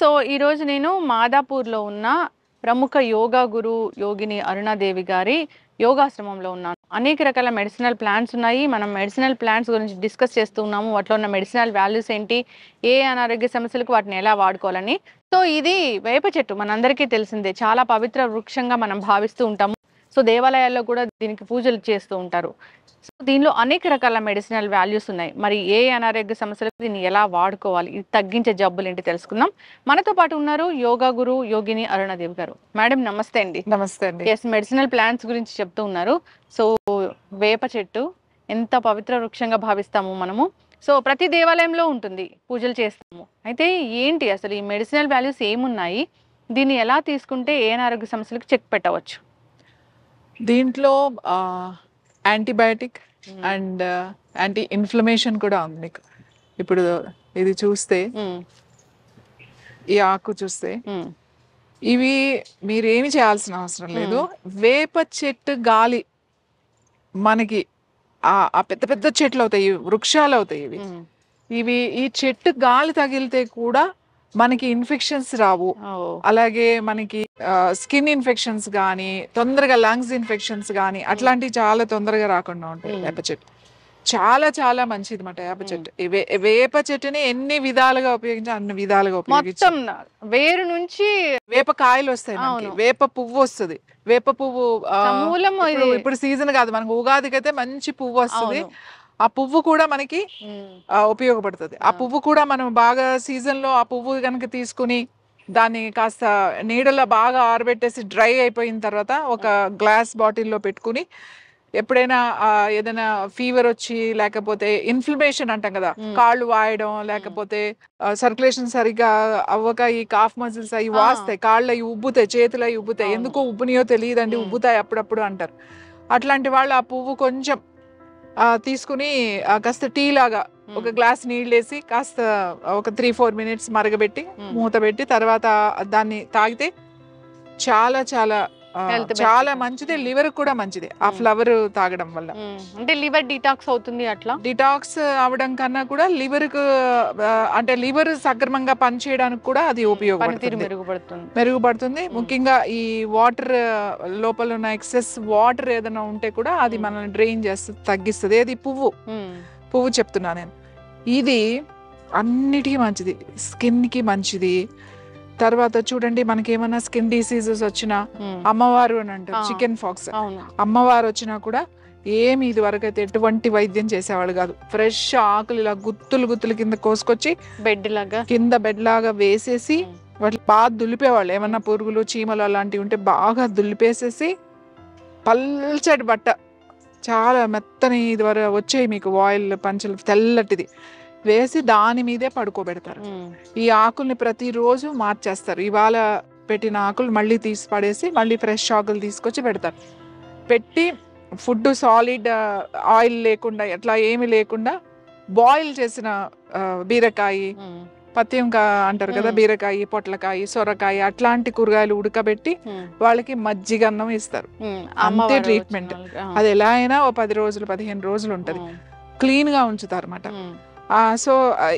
So ఈరోజు నేను మాదాపూర్లో ఉన్న ప్రముఖ యోగా గురు యోగిని అరుణాదేవి గారి యోగాశ్రమంలో ఉన్నాను. అనేక రకాల మెడిసినల్ ప్లాంట్స్ ఉన్నాయి. మనం మెడిసినల్ ప్లాంట్స్ గురించి డిస్కస్ చేస్తూ ఉన్నాము. వాటిలో ఉన్న మెడిసినల్ వాల్యూస్ ఏంటి, ఏ అనారోగ్య సమస్యలకు వాటిని ఎలా వాడుకోవాలని. సో ఇది వేప చెట్టు మనందరికీ తెలిసిందే, చాలా పవిత్ర వృక్షంగా మనం భావిస్తూ ఉంటాము. సో దేవాలయాల్లో కూడా దీనికి పూజలు చేస్తూ ఉంటారు. సో దీనిలో అనేక రకాల మెడిసినల్ వాల్యూస్ ఉన్నాయి. మరి ఏ అనారోగ్య సమస్యలకు దీన్ని ఎలా వాడుకోవాలి, ఇది తగ్గించే జబ్బులు ఏంటి తెలుసుకుందాం. మనతో పాటు ఉన్నారు యోగా గురు యోగిని అరుణాదేవి గారు. మేడం నమస్తే అండి. నమస్తే అండి. ఎస్, మెడిసినల్ ప్లాంట్స్ గురించి చెప్తూ ఉన్నారు. సో వేప చెట్టు ఎంత పవిత్ర వృక్షంగా భావిస్తాము మనము. సో ప్రతి దేవాలయంలో ఉంటుంది, పూజలు చేస్తాము. అయితే ఏంటి అసలు ఈ మెడిసినల్ వాల్యూస్ ఏమున్నాయి, దీన్ని ఎలా తీసుకుంటే ఏ అనారోగ్య సమస్యలకు చెక్ పెట్టవచ్చు? దీంట్లో యాంటీబయాటిక్ అండ్ యాంటీ ఇన్ఫ్లమేషన్ కూడా ఉంది మీకు. ఇప్పుడు ఇది చూస్తే, ఈ ఆకు చూస్తే, ఇవి మీరేమి చేయాల్సిన అవసరం లేదు. వేప చెట్టు గాలి మనకి ఆ పెద్ద పెద్ద చెట్లు అవుతాయి, వృక్షాలు అవుతాయి ఇవి. ఇవి ఈ చెట్టు గాలి తగిలితే కూడా మనకి ఇన్ఫెక్షన్స్ రావు. అలాగే మనకి స్కిన్ ఇన్ఫెక్షన్స్ కానీ, తొందరగా లంగ్స్ ఇన్ఫెక్షన్స్ కానీ అట్లాంటివి చాలా తొందరగా రాకుండా ఉంటాయి. వేప చెట్టు చాలా చాలా మంచిది మాట. వేప చెట్టు, వేప చెట్టుని ఎన్ని విధాలుగా ఉపయోగించి అన్ని విధాలుగా ఉపయోగించి, వేరు నుంచి వేప కాయలు వస్తాయి, వేప పువ్వు వస్తుంది. వేప పువ్వు ఇప్పుడు సీజన్ కాదు, మనకు ఉగాదికి అయితే మంచి పువ్వు వస్తుంది. ఆ పువ్వు కూడా మనకి ఉపయోగపడుతుంది. ఆ పువ్వు కూడా మనం బాగా సీజన్ లో ఆ పువ్వు కనుక తీసుకుని దాన్ని కాస్త నీడలో బాగా ఆరబెట్టేసి డ్రై అయిపోయిన తర్వాత ఒక గ్లాస్ బాటిల్లో పెట్టుకుని, ఎప్పుడైనా ఏదైనా ఫీవర్ వచ్చి, లేకపోతే ఇన్ఫ్లమేషన్ అంటాం కదా, కాళ్ళు వాయడం, లేకపోతే సర్క్యులేషన్ సరిగ్గా అవ్వక ఈ కాఫ్ మజిల్స్ అవి వాస్తాయి, కాళ్ళు అవి ఉబ్బుతాయి, చేతులు అవి ఉబ్బుతాయి, ఎందుకో ఉబ్బునియో తెలియదండి, ఉబ్బుతాయి అప్పుడప్పుడు అంటారు. అట్లాంటి వాళ్ళు ఆ పువ్వు కొంచెం తీసుకుని కాస్త టీ లాగా ఒక గ్లాస్ నీళ్ళు వేసి కాస్త ఒక 3-4 minutes మరగబెట్టి మూత పెట్టి తర్వాత దాన్ని తాగితే చాలా చాలా చాలా మంచిది. లివర్ కూడా మంచిది ఆ ఫ్లవర్ తాగడం వల్ల. అంటే లివర్ డిటాక్స్ అవుతుంది. అట్లా డిటాక్స్ అవడం కన్నా కూడా లివర్ కు అంటే లివర్ సక్రమంగా పనిచేయడానికి కూడా అది ఉపయోగపడుతుంది, మెరుగుపడుతుంది. ముఖ్యంగా ఈ వాటర్ లోపల ఉన్న ఎక్సెస్ వాటర్ ఏదైనా ఉంటే కూడా అది మనల్ని డ్రైన్ చేస్తుంది, తగ్గిస్తుంది. ఏది పువ్వు చెప్తున్నా నేను. ఇది అన్నిటికీ మంచిది, స్కిన్ కి మంచిది. తర్వాత చూడండి, మనకి ఏమైనా స్కిన్ డిసీజెస్ వచ్చినా, అమ్మవారు అని అంటారు, చికెన్ ఫాక్స్, అమ్మవారు వచ్చినా కూడా ఏమి ఇది వరకు అయితే ఎటువంటి వైద్యం చేసేవాళ్ళు కాదు. ఫ్రెష్ ఆకులు ఇలా గుత్తులు కింద కోసుకొచ్చి కింద బెడ్ లాగా వేసేసి వాటిని బాగా దులిపేవాళ్ళు. ఏమన్నా పురుగులు చీమలు అలాంటివి ఉంటే బాగా దులిపేసేసి పల్చటి బట్ట, చాలా మెత్తని ఇది వరకు వచ్చాయి మీకు వాయిల్ పంచలు తెల్లటిది వేసి దాని మీదే పడుకోబెడతారు. ఈ ఆకుల్ని ప్రతిరోజు మార్చేస్తారు. ఇవాళ పెట్టిన ఆకులు మళ్ళీ తీసి పడేసి మళ్ళీ ఫ్రెష్ ఆకులు తీసుకొచ్చి పెడతారు. పెట్టి ఫుడ్ సాలిడ్ ఆయిల్ లేకుండా, ఎట్లా ఏమి లేకుండా బాయిల్ చేసిన బీరకాయ, పత్యం అంటారు కదా, బీరకాయ, పొట్లకాయ, సొరకాయ అట్లాంటి కూరగాయలు ఉడకబెట్టి వాళ్ళకి మజ్జిగన్నం ఇస్తారు. అంతే ట్రీట్మెంట్. అది ఎలా అయినా 10 రోజులు 15 రోజులు ఉంటది, క్లీన్ గా ఉంచుతారు అన్నమాట. సో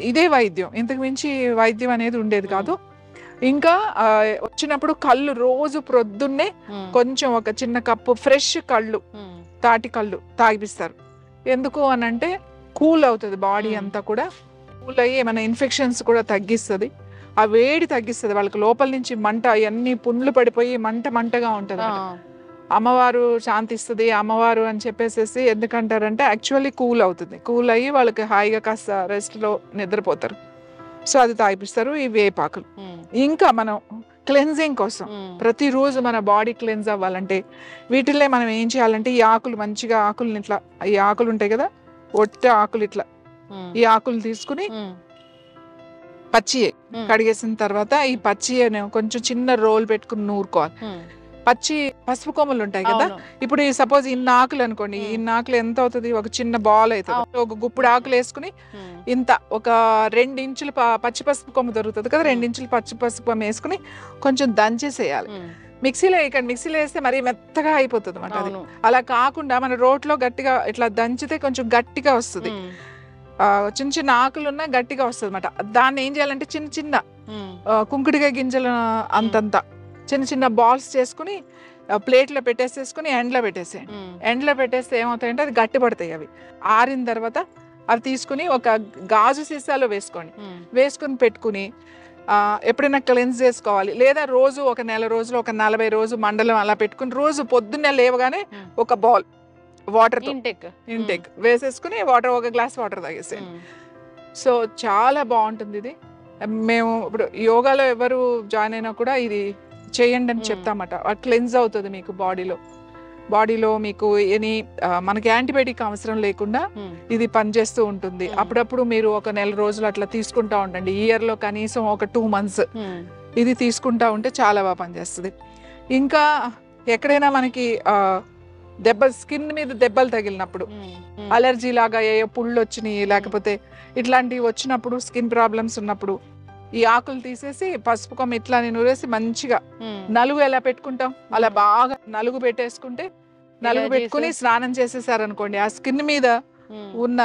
ఇదే వైద్యం, ఇంతకు మించి వైద్యం అనేది ఉండేది కాదు. ఇంకా వచ్చినప్పుడు కళ్ళు రోజు ప్రొద్దున్నే కొంచెం ఒక చిన్న కప్పు ఫ్రెష్ కళ్ళు, తాటి కళ్ళు తాగిపిస్తారు. ఎందుకు అని అంటే కూల్ అవుతుంది బాడీ అంతా కూడా, కూల్ అయ్యి ఏమైనా ఇన్ఫెక్షన్స్ కూడా తగ్గిస్తుంది, ఆ వేడి తగ్గిస్తుంది. వాళ్ళకి లోపల నుంచి మంట, అన్ని పుండ్లు పడిపోయి మంటగా ఉంటుంది. అమ్మవారు శాంతిస్తుంది అమ్మవారు అని చెప్పేసి ఎందుకంటారంటే యాక్చువల్లీ కూల్ అవుతుంది, కూల్ అయ్యి వాళ్ళకి హాయిగా కాస్త రెస్ట్ లో నిద్రపోతారు. సో అది తాగిపిస్తారు ఈ వేపాకులు. ఇంకా మనం క్లెన్జింగ్ కోసం ప్రతిరోజు మన బాడీ క్లెన్స్ అవ్వాలంటే వీటిల్లో మనం ఏం చేయాలంటే, ఈ ఆకులు మంచిగా ఆకుల్ని ఇట్లా, ఈ ఆకులు ఉంటాయి కదా, ఒట్టి ఆకులు ఇట్లా, ఈ ఆకులు తీసుకుని పచ్చి కడిగేసిన తర్వాత ఈ పచ్చి కొంచెం చిన్న రోల్ పెట్టుకుని నూరుకోవాలి. పచ్చి పసుపు కొమ్మలు ఉంటాయి కదా, ఇప్పుడు సపోజ్ ఇన్ని ఆకులు అనుకోండి, ఇన్ని ఆకులు ఎంత అవుతుంది, ఒక చిన్న బాల్ అవుతుంది. ఒక గుప్పుడు ఆకులు వేసుకుని ఇంత ఒక 2 ఇంచులు పచ్చి పసుపు కొమ్మ దొరుకుతుంది కదా, 2 ఇంచులు పచ్చి పసుపు కొమ్మ వేసుకుని కొంచెం దంచేసేయాలి. మిక్సీలో వేయకండి, మిక్సీలో వేస్తే మరీ మెత్తగా అయిపోతుంది అన్నమాట. అది అలా కాకుండా మన రోట్లో గట్టిగా ఇట్లా దంచితే కొంచెం గట్టిగా వస్తుంది. చిన్న చిన్న ఆకులు ఉన్నా గట్టిగా వస్తుంది అన్నమాట. దాన్ని ఏం చేయాలంటే చిన్న చిన్న కుంకుడికాయ గింజల అంతంత చిన్న చిన్న బాల్స్ చేసుకుని ప్లేట్లో పెట్టేసేసుకుని ఎండ్లో పెట్టేసేయండి. ఎండ్లో పెట్టేస్తే ఏమవుతాయంటే అది గట్టి పడతాయి. అవి ఆరిన తర్వాత అవి తీసుకుని ఒక గాజు సీసాలో వేసుకోండి. వేసుకుని పెట్టుకుని ఎప్పుడైనా క్లెన్స్ చేసుకోవాలి, లేదా రోజు ఒక నెల రోజులు ఒక 40 రోజు మండలం అలా పెట్టుకుని రోజు పొద్దున్నే లేవగానే ఒక బౌల్ వాటర్ ఇంటేక్ వేసేసుకుని ఒక గ్లాస్ వాటర్ తాగేసేయండి. సో చాలా బాగుంటుంది ఇది. మేము ఇప్పుడు యోగాలో ఎవరు జాయిన్ అయినా కూడా ఇది చేయండి అని చెప్తామట. క్లెన్స్ అవుతుంది మీకు బాడీలో మీకు మనకి యాంటీబయాటిక్ అవసరం లేకుండా ఇది పనిచేస్తూ ఉంటుంది. అప్పుడప్పుడు మీరు ఒక నెల రోజులు అట్లా తీసుకుంటా ఉండండి. ఇయర్ లో కనీసం ఒక 2 months ఇది తీసుకుంటా ఉంటే చాలా బాగా పనిచేస్తుంది. ఇంకా ఎక్కడైనా మనకి స్కిన్ మీద దెబ్బలు తగిలినప్పుడు, అలర్జీ లాగా ఏ పుళ్ళు వచ్చినాయి లేకపోతే ఇట్లాంటివి వచ్చినప్పుడు, స్కిన్ ప్రాబ్లమ్స్ ఉన్నప్పుడు ఈ ఆకులు తీసేసి పసుపు కొమ్మ ఇట్లా నూరేసి మంచిగా నలుగు ఎలా పెట్టుకుంటాం అలా బాగా నలుగు పెట్టేసుకుంటే, నలుగు పెట్టుకుని స్నానం చేసేసారనుకోండి, ఆ స్కిన్ మీద ఉన్న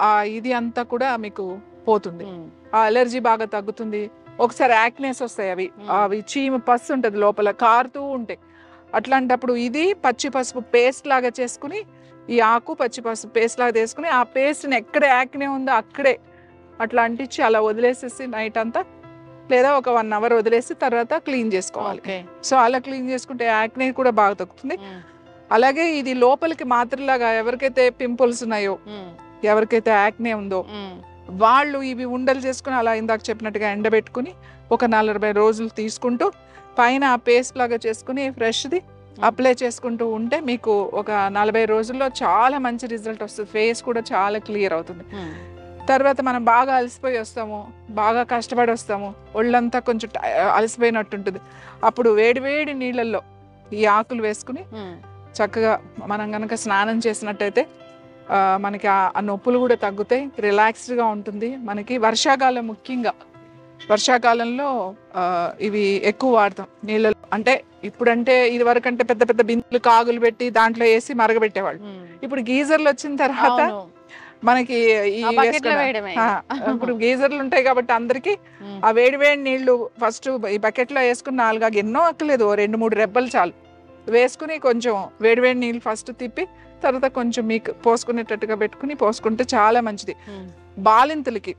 ఆ ఇది అంతా కూడా మీకు పోతుంది. ఆ అలర్జీ బాగా తగ్గుతుంది. ఒకసారి యాక్నెస్ వస్తాయి, అవి చీమ పసు ఉంటది లోపల కారుతూ ఉంటాయి. అట్లాంటప్పుడు ఇది పచ్చి పసుపు పేస్ట్ లాగా చేసుకుని, ఈ ఆకు పచ్చి పసుపు పేస్ట్ లాగా తీసుకుని ఆ పేస్ట్ని ఎక్కడ యాక్నే ఉందో అక్కడే అట్లా అంటించి అలా వదిలేసేసి నైట్ అంతా, లేదా ఒక 1 hour వదిలేసి తర్వాత క్లీన్ చేసుకోవాలి. సో అలా క్లీన్ చేసుకుంటే యాక్నే కూడా బాగా తగ్గుతుంది. అలాగే ఇది లోపలికి మాత్రలాగా ఎవరికైతే పింపుల్స్ ఉన్నాయో, ఎవరికైతే యాక్నే ఉందో వాళ్ళు ఇవి ఉండలు చేసుకుని అలా ఇందాక చెప్పినట్టుగా ఎండబెట్టుకుని ఒక 40 రోజులు తీసుకుంటూ పైన ఆ పేస్ట్ లాగా చేసుకుని ఫ్రెష్ది అప్లై చేసుకుంటూ ఉంటే మీకు ఒక 40 రోజుల్లో చాలా మంచి రిజల్ట్ వస్తుంది. ఫేస్ కూడా చాలా క్లియర్ అవుతుంది. తర్వాత మనం బాగా అలసిపోయి వస్తాము, బాగా కష్టపడి వస్తాము, ఒళ్ళంతా కొంచెం అలసిపోయినట్టుంటుంది. అప్పుడు వేడి నీళ్ళల్లో ఈ ఆకులు వేసుకుని చక్కగా మనం కనుక స్నానం చేసినట్టయితే మనకి ఆ నొప్పులు కూడా తగ్గుతాయి, రిలాక్స్డ్గా ఉంటుంది. మనకి వర్షాకాలం, ముఖ్యంగా వర్షాకాలంలో ఇవి ఎక్కువ వాడతాం నీళ్ళలో. అంటే ఇప్పుడంటే ఇది వరకు అంటే పెద్ద పెద్ద బిందులు కాగులు పెట్టి దాంట్లో వేసి మరగబెట్టేవాళ్ళు. ఇప్పుడు గీజర్లు వచ్చిన తర్వాత మనకి ఇప్పుడు గీజర్లు ఉంటాయి కాబట్టి అందరికి ఆ వేడి నీళ్లు ఫస్ట్ ఈ బకెట్ లో వేసుకుని 4 ఎన్నో అక్కలేదు, 2-3 రెబ్బలు చాలు వేసుకుని కొంచెం వేడి నీళ్ళు ఫస్ట్ తిప్పి తర్వాత కొంచెం మీకు పోసుకునేటట్టుగా పెట్టుకుని పోసుకుంటే చాలా మంచిది. బాలింతలకి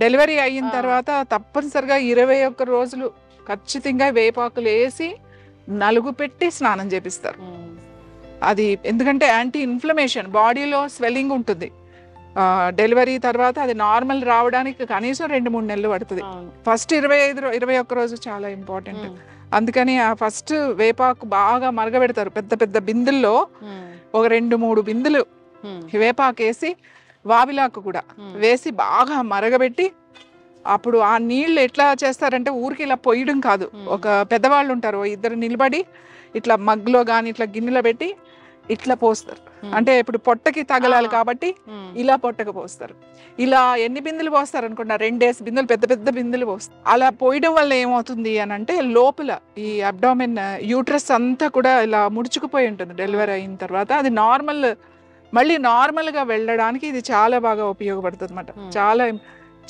డెలివరీ అయిన తర్వాత తప్పనిసరిగా 21 రోజులు ఖచ్చితంగా వేపాకులు వేసి నలుగు పెట్టి స్నానం చేపిస్తారు. అది ఎందుకంటే యాంటీ ఇన్ఫ్లమేషన్, బాడీలో స్వెల్లింగ్ ఉంటుంది. డెలివరీ తర్వాత అది నార్మల్ రావడానికి కనీసం 2-3 నెలలు పడుతుంది. ఫస్ట్ 21 రోజు చాలా ఇంపార్టెంట్. అందుకని ఆ ఫస్ట్ వేపాకు బాగా మరగబెడతారు. పెద్ద పెద్ద బిందుల్లో ఒక 2-3 బిందులు వేపాకు వేసి, వావిలాకు కూడా వేసి బాగా మరగబెట్టి, అప్పుడు ఆ నీళ్ళు ఎట్లా చేస్తారంటే ఊరికి ఇలా పొయ్యడం కాదు, ఒక పెద్దవాళ్ళు ఉంటారు, 2 నిలబడి ఇట్లా మగ్గులో కానీ ఇట్లా గిన్నెలో పెట్టి ఇట్లా పోస్తారు. అంటే ఇప్పుడు పొట్టకి తగలాలి కాబట్టి ఇలా పొట్టకు పోస్తారు. ఇలా ఎన్ని బిందులు పోస్తారు అనుకున్నా, 2 బిందులు, పెద్ద పెద్ద బిందులు పోస్తారు. అలా పోయడం వల్ల ఏమవుతుంది అని అంటే లోపల ఈ అబ్డామిన్ యూట్రస్ అంతా కూడా ఇలా ముడుచుకుపోయి ఉంటుంది. డెలివరీ అయిన తర్వాత అది మళ్ళీ నార్మల్గా వెళ్ళడానికి ఇది చాలా బాగా ఉపయోగపడుతుంది అన్నమాట. చాలా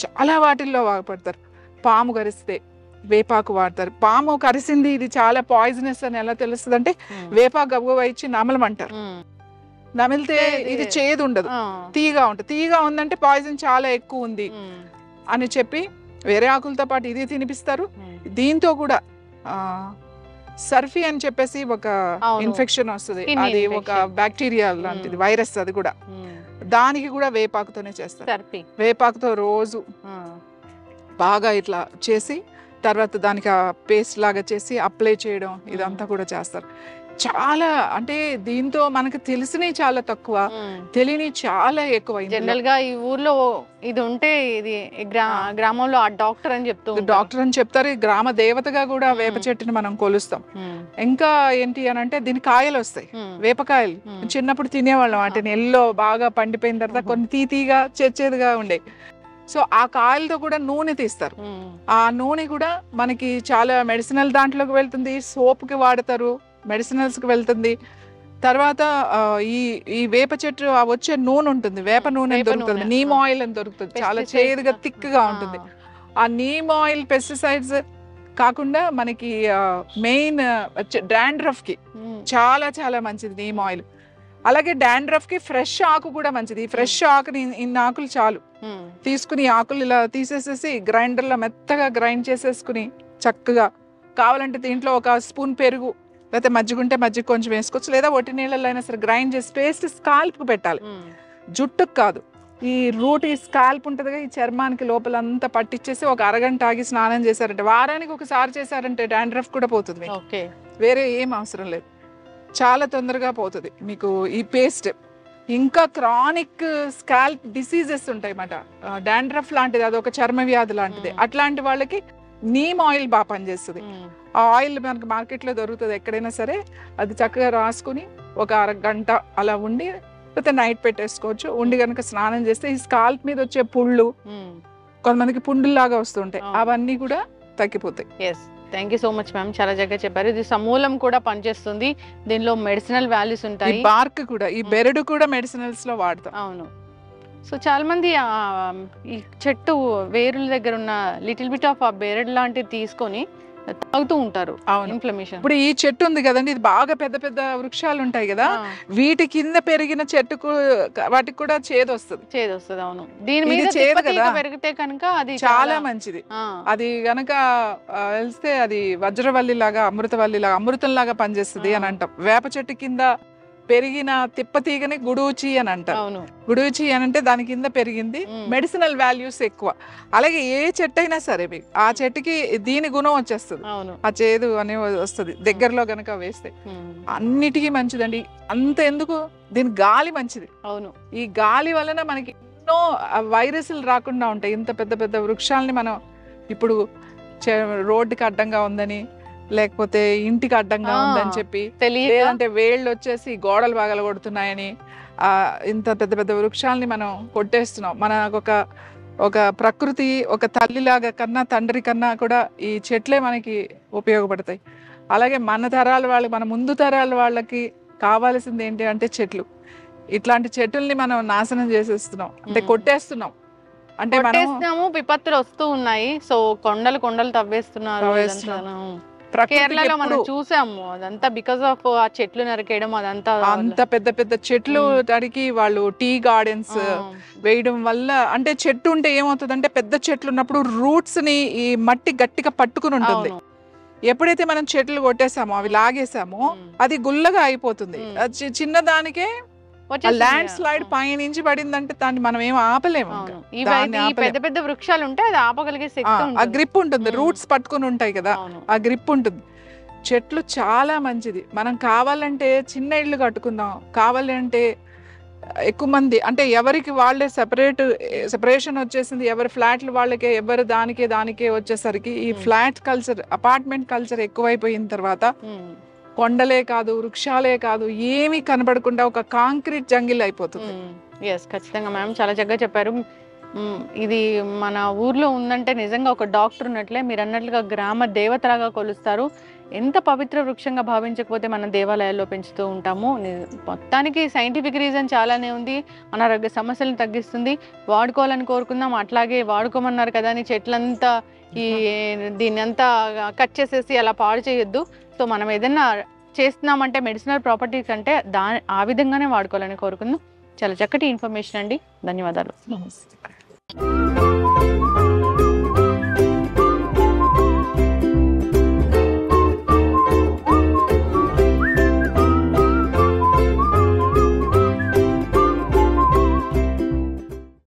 చాలా వాటిల్లో బాగుపడతారు. పాము కరిస్తే వేపాకు వాడతారు. పాము కరిసింది ఇది చాలా పాయిజనస్ అని ఎలా తెలుస్తుంది అంటే, వేపాకు గబగబా ఇచ్చి నమలమంటారు. నమిలితే ఇది చేదు ఉండదు, తీయగా ఉంటుంది. తీయగా ఉందంటే పాయిజన్ చాలా ఎక్కువ ఉంది అని చెప్పి వేరే ఆకులతో పాటు ఇది తినిపిస్తారు. దీంతో కూడా సర్ఫీ అని చెప్పేసి ఒక ఇన్ఫెక్షన్ వస్తుంది, అది ఒక బ్యాక్టీరియా లాంటిది, వైరస్, అది కూడా దానికి కూడా వేపాకుతోనే చేస్తారు. వేపాకుతో రోజు బాగా ఇట్లా చేసి తర్వాత దానికి ఆ పేస్ట్ లాగా చేసి అప్లై చేయడం, ఇదంతా కూడా చేస్తారు. చాలా అంటే దీంతో మనకు తెలిసినవి చాలా తక్కువ, తెలియని చాలా ఎక్కువ. జనరల్ గా ఈ ఊర్లో ఇది ఉంటే ఇది గ్రామంలో ఆ డాక్టర్ అని చెప్తారు. గ్రామ దేవతగా కూడా వేప చెట్టుని మనం కొలుస్తాం. ఇంకా ఏంటి అని అంటే దీని కాయలు వస్తాయి, వేపకాయలు. చిన్నప్పుడు తినేవాళ్ళం వాటిని, ఎల్లో బాగా పండిపోయిన తర్వాత కొన్ని తీతీగా చేదుగా ఉండే. సో ఆ కాయలతో కూడా నూనె తీస్తారు. ఆ నూనె కూడా మనకి చాలా మెడిసినల్ దాంట్లోకి వెళ్తుంది, సోప్కి వాడతారు, మెడిసినల్స్ కి వెళ్తుంది. తర్వాత ఈ వేప చెట్టు వచ్చే నూనె ఉంటుంది, వేప నూనె దొరుకుతుంది, నీమ్ ఆయిల్ అని దొరుకుతుంది, చాలా చేదుగా థిక్గా ఉంటుంది. ఆ నీమ్ ఆయిల్ పెస్టిసైడ్స్ కాకుండా మనకి మెయిన్ డాండ్రఫ్ కి చాలా చాలా మంచిది నీమ్ ఆయిల్. అలాగే డాండ్రఫ్ కి ఫ్రెష్ ఆకు కూడా మంచిది. ఈ ఫ్రెష్ ఆకుని ఇన్ని ఆకులు చాలు తీసుకుని ఆకులు ఇలా తీసేసేసి గ్రైండర్లో మెత్తగా గ్రైండ్ చేసేసుకుని చక్కగా కావాలంటే దీంట్లో ఒక స్పూన్ పెరుగు లేకపోతే మజ్జిగ ఉంటే మజ్జిగ కొంచెం వేసుకోవచ్చు, లేదా ఒట్టి నీళ్ళల్లో అయినా సరే గ్రైండ్ చేసి పేస్ట్ స్కాల్ప్కి పెట్టాలి, జుట్టుకు కాదు. ఈ రూట్ ఈ స్కాల్ప్ ఉంటుందిగా, ఈ చర్మానికి లోపలంతా పట్టించేసి ఒక అరగంట ఆగి స్నానం చేశారంటే, వారానికి ఒకసారి చేశారంటే డాండ్రఫ్ కూడా పోతుంది. వేరే ఏం అవసరం లేదు, చాలా తొందరగా పోతుంది మీకు ఈ పేస్ట్. ఇంకా క్రానిక్ స్కాల్ప్ డిసీజెస్ ఉంటాయి అన్నమాట, డాండ్రఫ్ లాంటిది, అదొక చర్మ వ్యాధి లాంటిది. అట్లాంటి వాళ్ళకి నీమ్ ఆయిల్ బాగా పనిచేస్తుంది. ఆ ఆయిల్ మనకు మార్కెట్లో దొరుకుతుంది ఎక్కడైనా సరే, అది చక్కగా రాసుకుని ఒక అరగంట అలా ఉండి లేకపోతే నైట్ పెట్టేసుకోవచ్చు. ఉండి కనుక స్నానం చేస్తే ఈ స్కాల్ప్ మీద వచ్చే పుళ్ళు, కొంతమందికి పుండుల్లాగా వస్తుంటాయి, అవన్నీ కూడా తగ్గిపోతాయి. Thank you so much ma'am, చాలా చక్కగా చెప్పారు. ఇది సమూలం కూడా పనిచేస్తుంది, దీనిలో మెడిసినల్ వాల్యూస్ ఉంటాయి. బార్క్ కూడా, ఈ బెరడు కూడా మెడిసినల్స్ లో వాడతాం. అవును. సో చాలా మంది ఈ చెట్టు వేరుల దగ్గర ఉన్న లిటిల్ బిట్ ఆఫ్ ఆ బెరడు లాంటిది తీసుకొని తాగుతూ ఉంటారు. ఇన్ఫ్లమేషన్. ఇప్పుడు ఈ చెట్టు ఉంది కదండి, ఇది బాగా పెద్ద పెద్ద వృక్షాలు ఉంటాయి కదా, వీటి కింద పెరిగిన చెట్టుకు వాటికి కూడా చేదు వస్తుంది. అవును. దీని మీద చేదు కదా పెరిగితే కనుక అది చాలా మంచిది. అది గనక వెళ్తే అది వజ్రవల్లి లాగా, అమృతవల్లి లాగా, అమృతం లాగా పనిచేస్తుంది అని అంటాం. వేప చెట్టు కింద పెరిగిన తిప్పతీగని గుడూచి అని అంటారు. గుడూచి అని అంటే దాని కింద పెరిగింది, మెడిసినల్ వాల్యూస్ ఎక్కువ. అలాగే ఏ చెట్టు అయినా సరే ఆ చెట్టుకి దీని గుణం వచ్చేస్తుంది, ఆ చేదు అనే వస్తుంది దగ్గరలో గనక వేస్తే. అన్నిటికీ మంచిదండి. అంత ఎందుకు, దీని గాలి మంచిది. అవును, ఈ గాలి వలన మనకి ఎన్నో వైరస్లు రాకుండా ఉంటాయి. ఇంత పెద్ద పెద్ద వృక్షాలని మనం ఇప్పుడు రోడ్డుకి అడ్డంగా ఉందని, లేకపోతే ఇంటికి అడ్డంగా ఉందని చెప్పి, లేదంటే వేళ్ళు వచ్చేసి గోడలు పగల కొడుతున్నాయని ఇంత పెద్ద పెద్ద వృక్షాలని మనం కొట్టేస్తున్నాం. మనకు ఒక ప్రకృతి ఒక తల్లిలాగా కన్నా తండ్రి కన్నా కూడా ఈ చెట్లే మనకి ఉపయోగపడతాయి. అలాగే మన తరాల వాళ్ళకి, మన ముందు తరాల వాళ్ళకి కావాల్సింది ఏంటి అంటే చెట్లు. ఇట్లాంటి చెట్లని మనం నాశనం చేసేస్తున్నాం, అంటే కొట్టేస్తున్నాం. అంటే మనం విపత్తులు వస్తూ ఉన్నాయి. సో కొండలు తవ్వేస్తున్నారు. కేరళలో మనం చూసాము, అదంతా బికాస్ ఆఫ్ ఆ చెట్లు నరికేయడం. అదంతా అంత పెద్ద పెద్ద చెట్లు నరికి వాళ్ళు టీ గార్డెన్స్ వేయడం వల్ల, అంటే చెట్టు ఉంటే ఏమవుతుంది అంటే, పెద్ద చెట్లు ఉన్నప్పుడు రూట్స్ ని ఈ మట్టి గట్టిగా పట్టుకుని ఉంటుంది. ఎప్పుడైతే మనం చెట్లు కొట్టేసామో, అవి లాగేసామో, అది గుల్లగా అయిపోతుంది. చిన్నదానికే ల్యాండ్ స్లైడ్ పైనుంచి పడిందంటే దాన్ని మనం ఏం ఆపలేము. పెద్ద పెద్ద వృక్షాలు ఉంటే అది ఆపగలిగే శక్తి, ఆ గ్రిప్ ఉంటుంది, రూట్స్ పట్టుకుని ఉంటాయి కదా, ఆ గ్రిప్ ఉంటుంది. చెట్లు చాలా మంచిది. మనం కావాలంటే చిన్న ఇళ్ళు కట్టుకుందాం, కావాలంటే ఎక్కువ మంది, అంటే ఎవరికి వాళ్ళే సెపరేషన్ వచ్చేసింది, ఎవరి ఫ్లాట్లు వాళ్ళకే, ఎవరు దానికే వచ్చేసరికి ఈ ఫ్లాట్ కల్చర్, అపార్ట్మెంట్ కల్చర్ ఎక్కువైపోయిన తర్వాత కొండలే కాదు, వృక్షాలే కాదు, ఏమీ కనబడకుండా ఒక కాంక్రీట్ జంగిల్ అయిపోతుంది. ఖచ్చితంగా మ్యామ్, చాలా చక్కగా చెప్పారు. ఇది మన ఊర్లో ఉందంటే నిజంగా ఒక డాక్టర్ ఉన్నట్లే, మీరు అన్నట్లుగా గ్రామ దేవతలాగా కొలుస్తారు. ఎంత పవిత్ర వృక్షంగా భావించకపోతే మన దేవాలయాల్లో పెంచుతూ ఉంటాము. మొత్తానికి సైంటిఫిక్ రీజన్ చాలానే ఉంది, అనారోగ్య సమస్యలను తగ్గిస్తుంది, వాడుకోవాలని కోరుకుందాం. అట్లాగే వాడుకోమన్నారు కదా అని చెట్లంతా దీన్ని అంతా కట్ చేసేసి అలా పాడు చేయొద్దు. సో మనం ఏదైనా చేస్తున్నామంటే మెడిసినల్ ప్రాపర్టీస్ అంటే ఆ విధంగానే వాడుకోవాలని కోరుకుందాం. చాలా చక్కటి ఇన్ఫర్మేషన్ అండి, ధన్యవాదాలు.